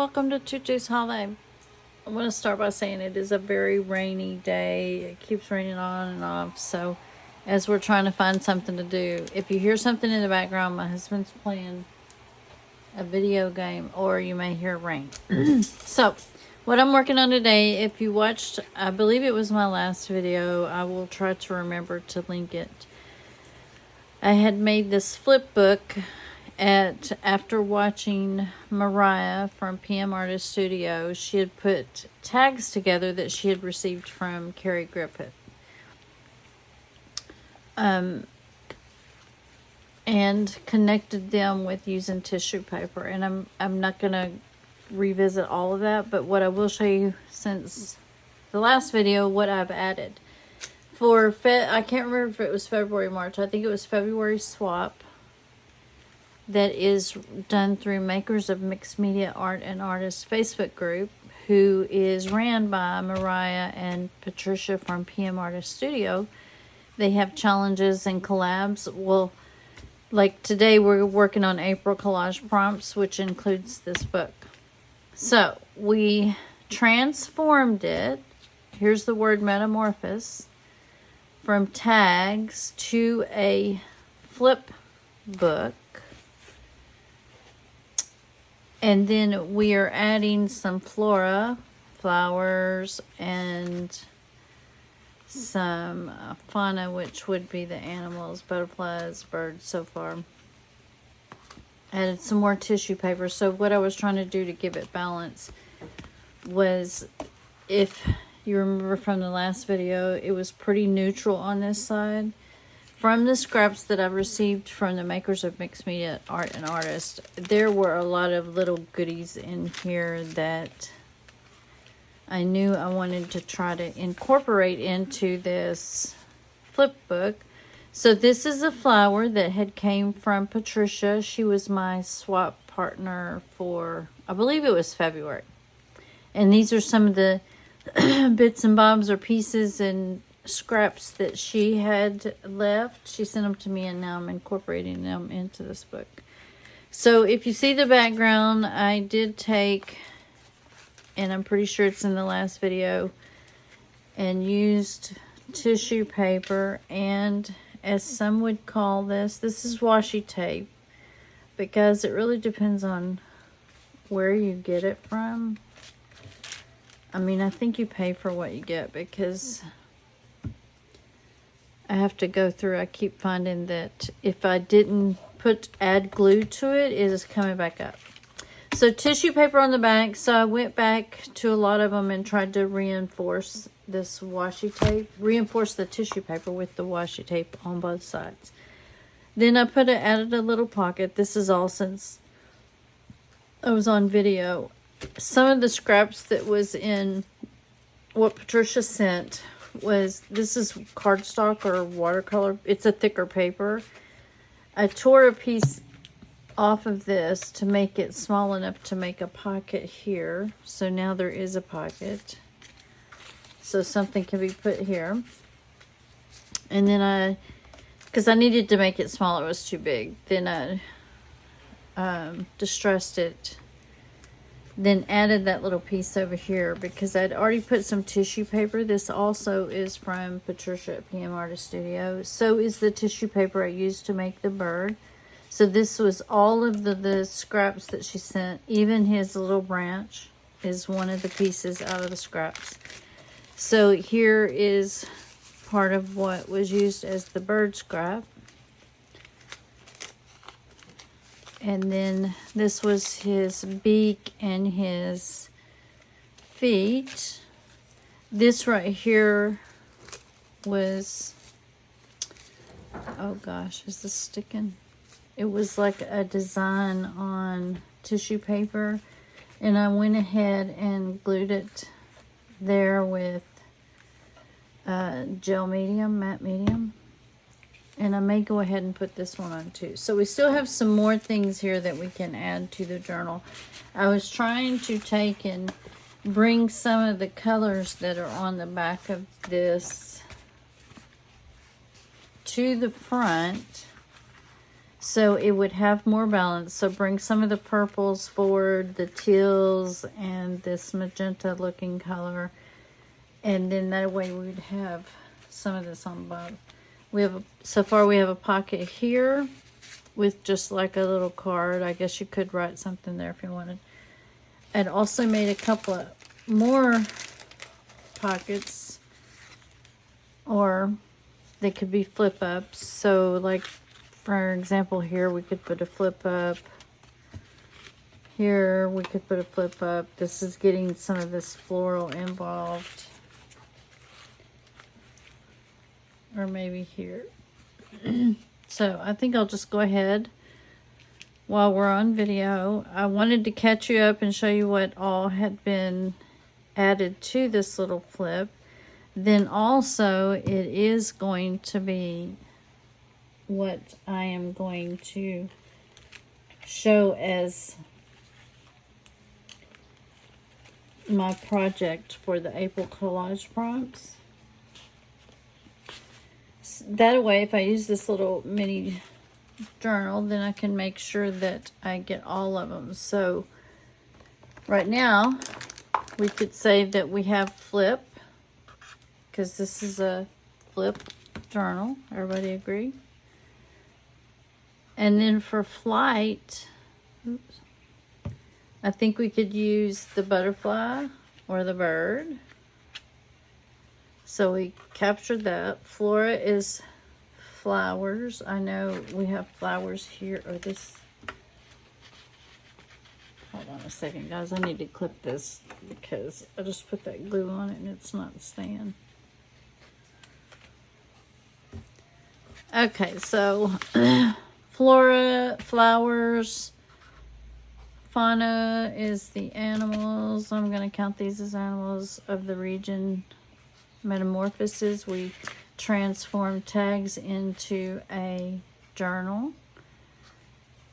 welcome to Tutu's haw-lay. I want to start by saying it is a very rainy day. It keeps raining on and off, so as we're trying to find something to do, if you hear something in the background, my husband's playing a video game, or you may hear rain. So what I'm working on today, if you watched, I believe it was my last video, I will try to remember to link it. I had made this flip book after watching Mariah from pmartiststudio. She had put tags together that she had received from Carrie Griffith. And connected them with using tissue paper. And I'm not going to revisit all of that, but what I will show you since the last video, what I've added. For I can't remember if it was February, March. I think it was February swap. That is done through Makersofmixedmediaart and Artists Facebook group, who is ran by Mariah and Patricia from pmartiststudio. They have challenges and collabs. Well, like today we're working on April collage prompts, which includes this book. So we transformed it. Here's the word metamorphose. From tags to a flip book. And then we are adding some Flora, flowers, and some Fauna, which would be the animals, butterflies, birds so far. Added some more tissue paper. So what I was trying to do to give it balance was, if you remember from the last video, it was pretty neutral on this side. From the scraps that I've received from the makers of Mixed Media Art and Artists, there were a lot of little goodies in here that I knew I wanted to try to incorporate into this flip book. So this is a flower that had came from Patricia. She was my swap partner for, I believe it was February. And these are some of the bits and bobs or pieces and scraps that she had left. She sent them to me, and now I'm incorporating them into this book. So if you see the background, I did take, and I'm pretty sure it's in the last video, and used tissue paper, and as some would call this is washi tape, because it really depends on where you get it from. I mean, I think you pay for what you get, because I have to go through. I keep finding that if I didn't add glue to it, it is coming back up. So tissue paper on the back. So I went back to a lot of them and tried to reinforce this washi tape. Reinforce the tissue paper with the washi tape on both sides. Then I added a little pocket. This is all since I was on video. Some of the scraps that was in what Patricia sent was, this is cardstock or watercolor. It's a thicker paper. I tore a piece off of this to make it small enough to make a pocket here. So now there is a pocket. So something can be put here. And then because I needed to make it smaller, it was too big. Then I distressed it. Then added that little piece over here because I'd already put some tissue paper. This also is from Patricia at pmartiststudio. So is the tissue paper I used to make the bird. So this was all of the scraps that she sent. Even his little branch is one of the pieces out of the scraps. So here is part of what was used as the bird scrap. And then this was his beak and his feet. This right here was, oh gosh, is this sticking? It was like a design on tissue paper. And I went ahead and glued it there with gel medium, matte medium. And I may go ahead and put this one on too. So we still have some more things here that we can add to the journal. I was trying to take and bring some of the colors that are on the back of this to the front so it would have more balance. So bring some of the purples forward, the teals, and this magenta looking color, and then that way we would have some of this on the bottom. We have so far we have a pocket here with just like a little card. I guess you could write something there if you wanted. And also made a couple of more pockets, or they could be flip ups. So like for example here we could put a flip up. Here we could put a flip up. This is getting some of this floral involved. Or maybe here. So I think I'll just go ahead while we're on video. I wanted to catch you up and show you what all had been added to this little flip. Then also it is going to be what I am going to show as my project for the April collage prompts. That way, if I use this little mini journal, then I can make sure that I get all of them. So right now, we could say that we have flip, because this is a flip journal. Everybody agree? And then for flight, oops, I think we could use the butterfly or the bird. So we captured that. Flora is flowers. I know we have flowers here, or this. Hold on a second, guys. I need to clip this because I just put that glue on it and it's not staying. Okay, so Flora, flowers. Fauna is the animals. I'm going to count these as animals of the region. Metamorphosis, we transform tags into a journal.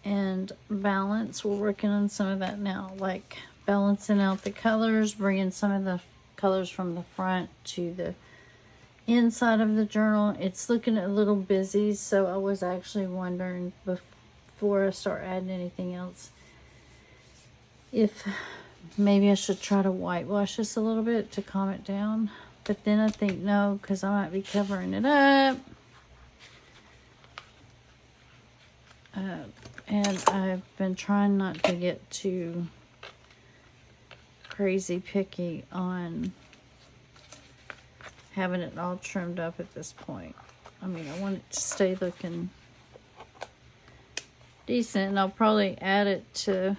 And balance, we're working on some of that now, like balancing out the colors, bringing some of the colors from the front to the inside of the journal. It's looking a little busy, so I was actually wondering before I start adding anything else if maybe I should try to whitewash this a little bit to calm it down. But then I think no, because I might be covering it up. And I've been trying not to get too crazy picky on having it all trimmed up at this point. I mean, I want it to stay looking decent. And I'll probably add it to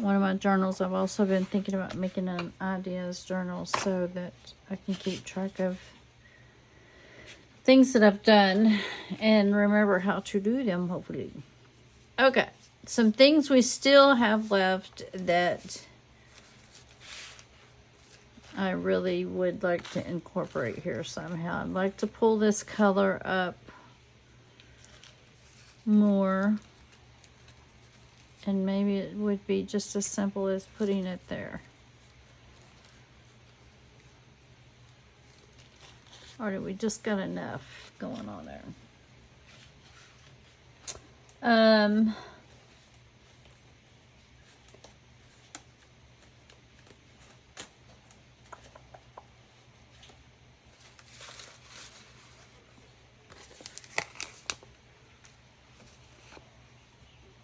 one of my journals. I've also been thinking about making an ideas journal so that I can keep track of things that I've done and remember how to do them, hopefully. Okay, some things we still have left that I really would like to incorporate here somehow. I'd like to pull this color up more. And maybe it would be just as simple as putting it there. Or do we just got enough going on there?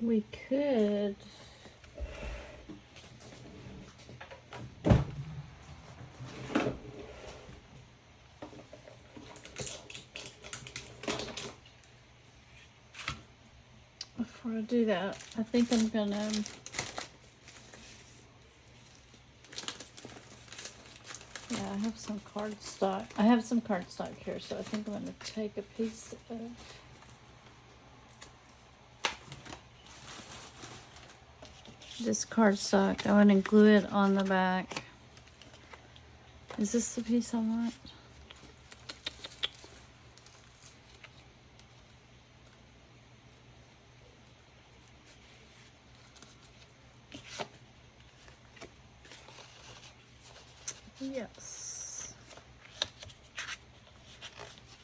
We could before I do that, I think I'm gonna I have some cardstock. I have some cardstock here, so I think I'm gonna take a piece of this cardstock. I want to glue it on the back. Is this the piece I want? Yes.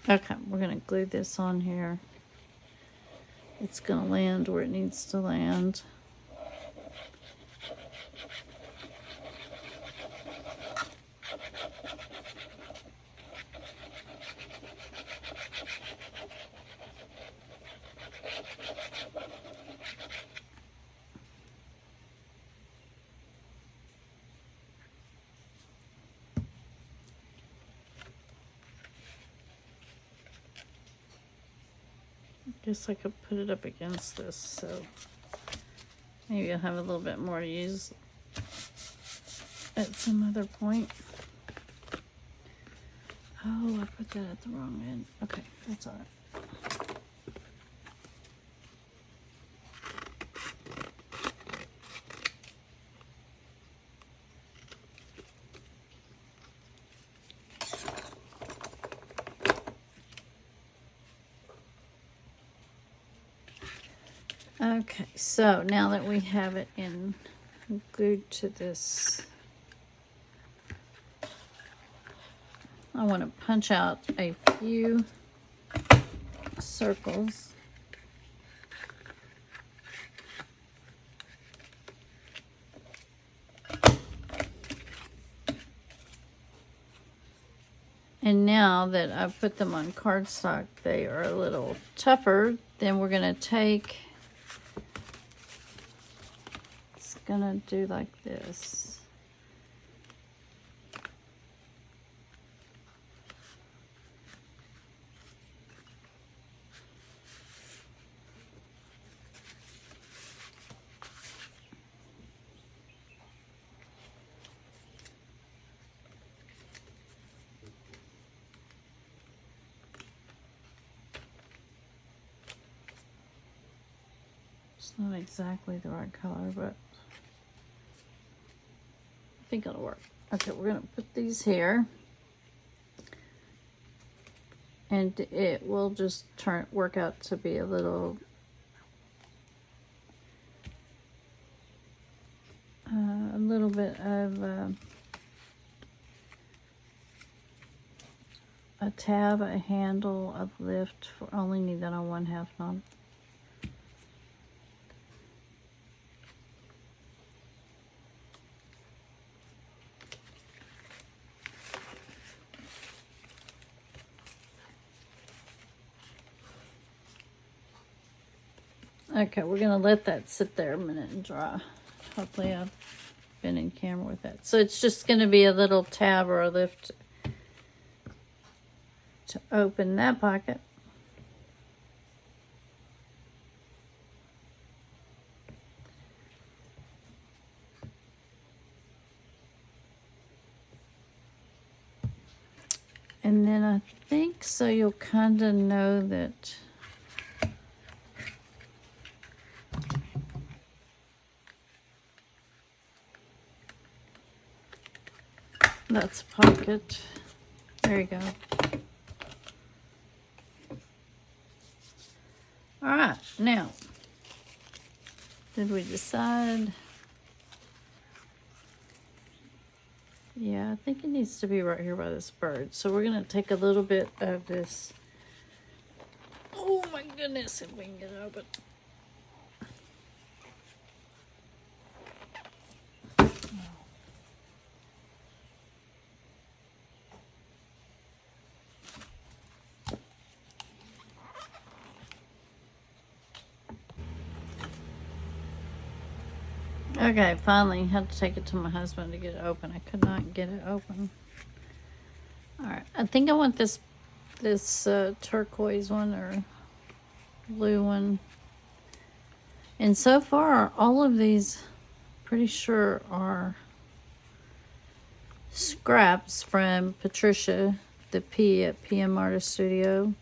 Okay, we're going to glue this on here. It's going to land where it needs to land. Guess I could put it up against this, so maybe I'll have a little bit more to use at some other point. Oh, I put that at the wrong end. Okay, that's all right. Okay, so now that we have it glued to this, I want to punch out a few circles. And now that I've put them on cardstock, they are a little tougher. Then we're going to take, it's going to do like this. It's not exactly the right color, but I think it'll work. Okay, we're going to put these here. And it will just work out to be a little bit of a tab, a handle, a lift. Only need that on one half knob. Okay, we're gonna let that sit there a minute and dry. Hopefully I've been in camera with that. So it's just gonna be a little tab or a lift to open that pocket. And then I think so you'll kind of know that that's a pocket. There you go. All right, now, did we decide? Yeah, I think it needs to be right here by this bird. So we're gonna take a little bit of this. Oh my goodness, if we can get it open. Okay, finally had to take it to my husband to get it open. I could not get it open. All right, I think I want this turquoise one or blue one. And so far, all of these, pretty sure, are scraps from Patricia, the P at pmartiststudio.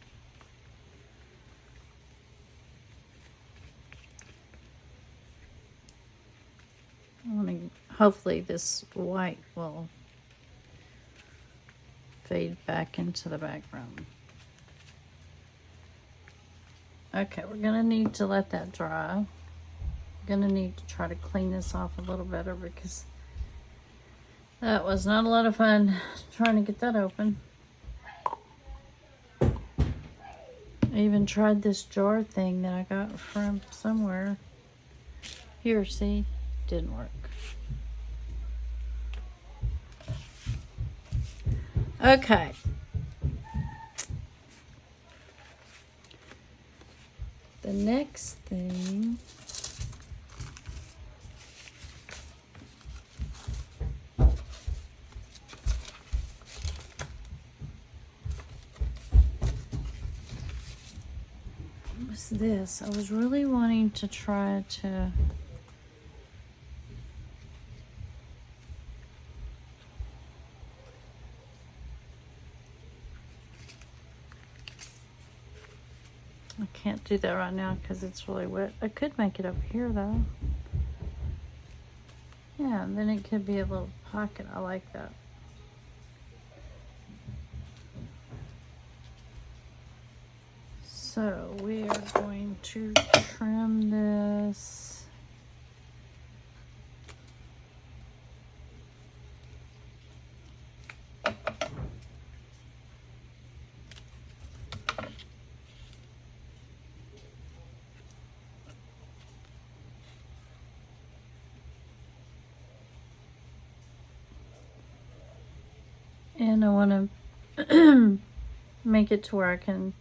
Hopefully this white will fade back into the background. Okay, we're gonna need to let that dry. I'm gonna need to try to clean this off a little better because that was not a lot of fun trying to get that open. even tried this jar thing that I got from somewhere. Here, see? Didn't work. Okay. The next thing was this. I was really wanting to try to I can't do that right now because it's really wet. I could make it up here though. Yeah, and then it could be a little pocket. I like that. So we are going to trim this. And I want to make it to where I can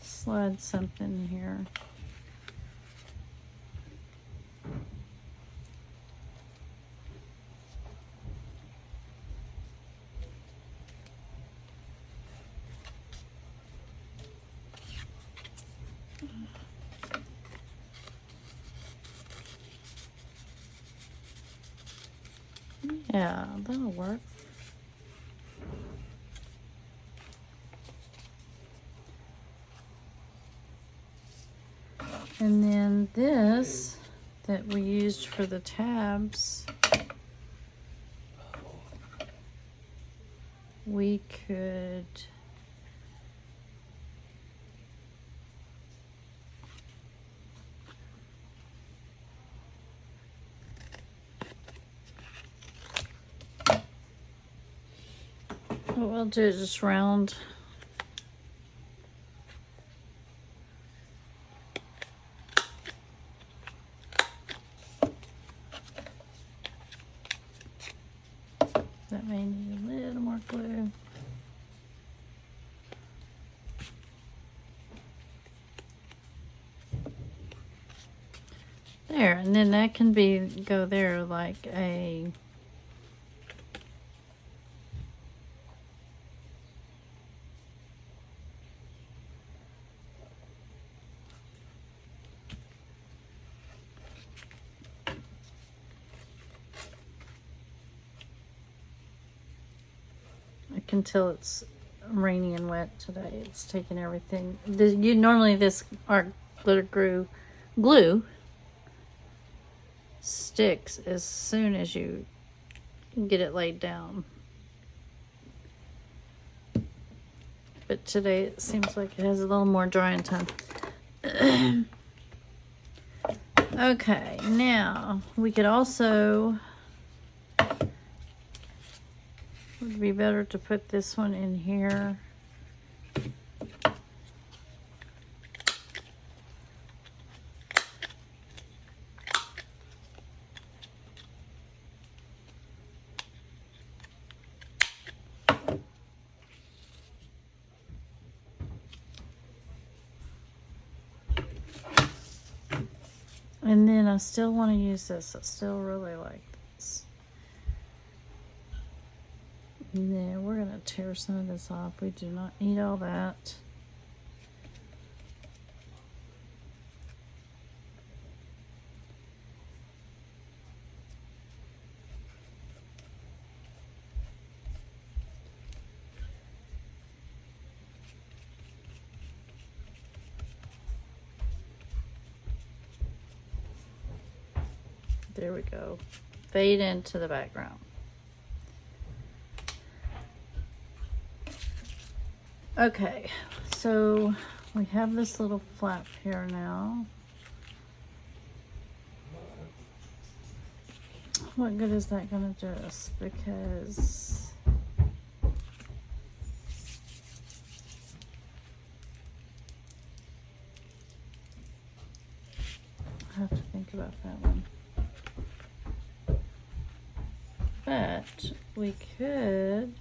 slide something here. Yeah, that'll work. And then this that we used for the tabs, we could what we'll do is just round that may need a little more glue. There, and then that can go there like a until it's rainy and wet today. It's taking everything. Normally this art glitter glue sticks as soon as you get it laid down. But today it seems like it has a little more drying time. Okay, now we could also, would be better to put this one in here. And then I still want to use this. I still really like this. And then we're going to tear some of this off. We do not need all that. There we go. Fade into the background. Okay, so we have this little flap here now. What good is that going to do us? Because think about that one. But we could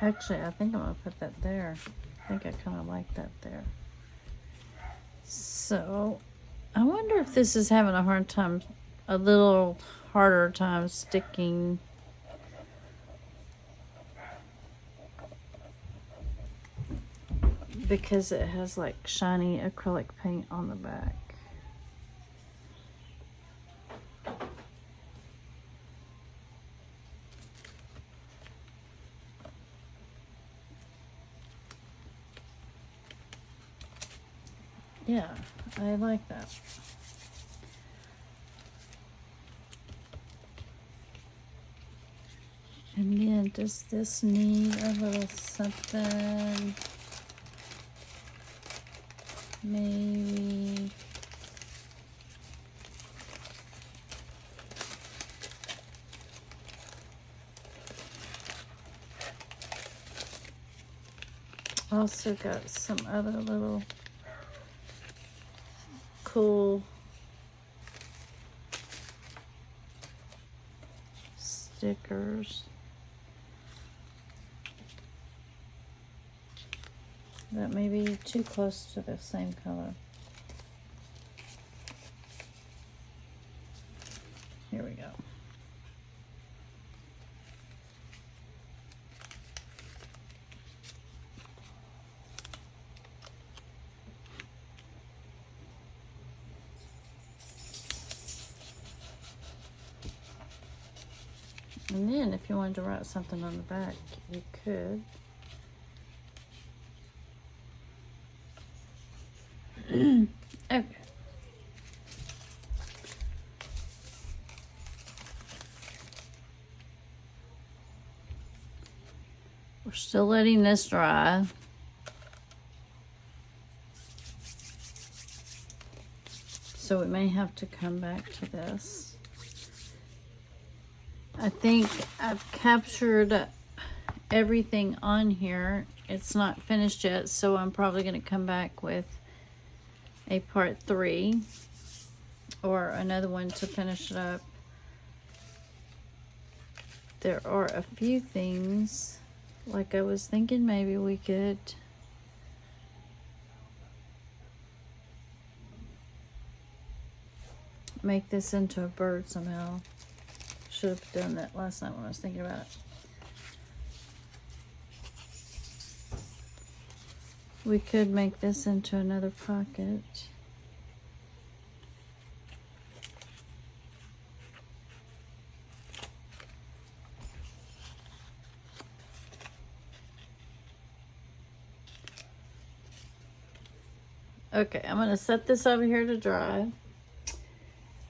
actually, I think I'm gonna put that there. I think I kind of like that there. So I wonder if this is having a hard time, a little harder time sticking. Because it has like shiny acrylic paint on the back. Yeah, I like that. And then does this need a little something? Maybe. Also got some other little cool stickers that may be too close to the same color. Here we go. And then if you wanted to write something on the back, you could. Okay. We're still letting this dry. So we may have to come back to this. I think I've captured everything on here. It's not finished yet, so I'm probably going to come back with a part 3 or another one to finish it up. There are a few things, like I was thinking maybe we could make this into a bird somehow. Should have done that last night when I was thinking about it. We could make this into another pocket. Okay, I'm going to set this over here to dry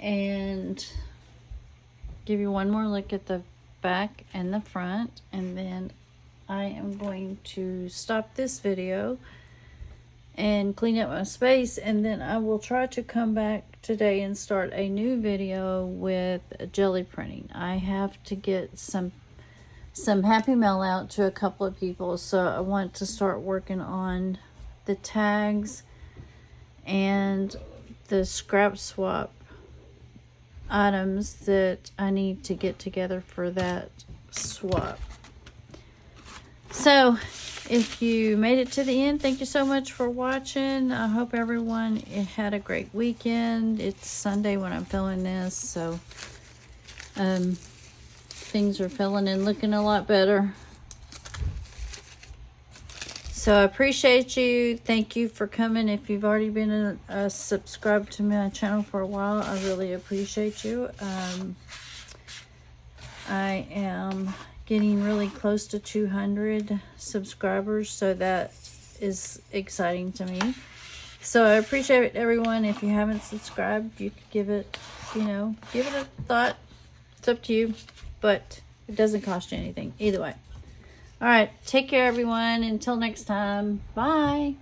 and give you one more look at the back and the front, and then I am going to stop this video and clean up my space, and then I will try to come back today and start a new video with jelly printing. I have to get some happy mail out to a couple of people, so I want to start working on the tags and the scrap swap items that I need to get together for that swap. So if you made it to the end, thank you so much for watching. I hope everyone had a great weekend. It's Sunday when I'm filming this, so things are feeling and looking a lot better. So I appreciate you. Thank you for coming. If you've already been subscribed to my channel for a while, I really appreciate you. I am getting really close to 200 subscribers, so that is exciting to me. So I appreciate everyone. If you haven't subscribed, you could give it, give it a thought. It's up to you, but it doesn't cost you anything either way. All right, take care, everyone. Until next time, bye.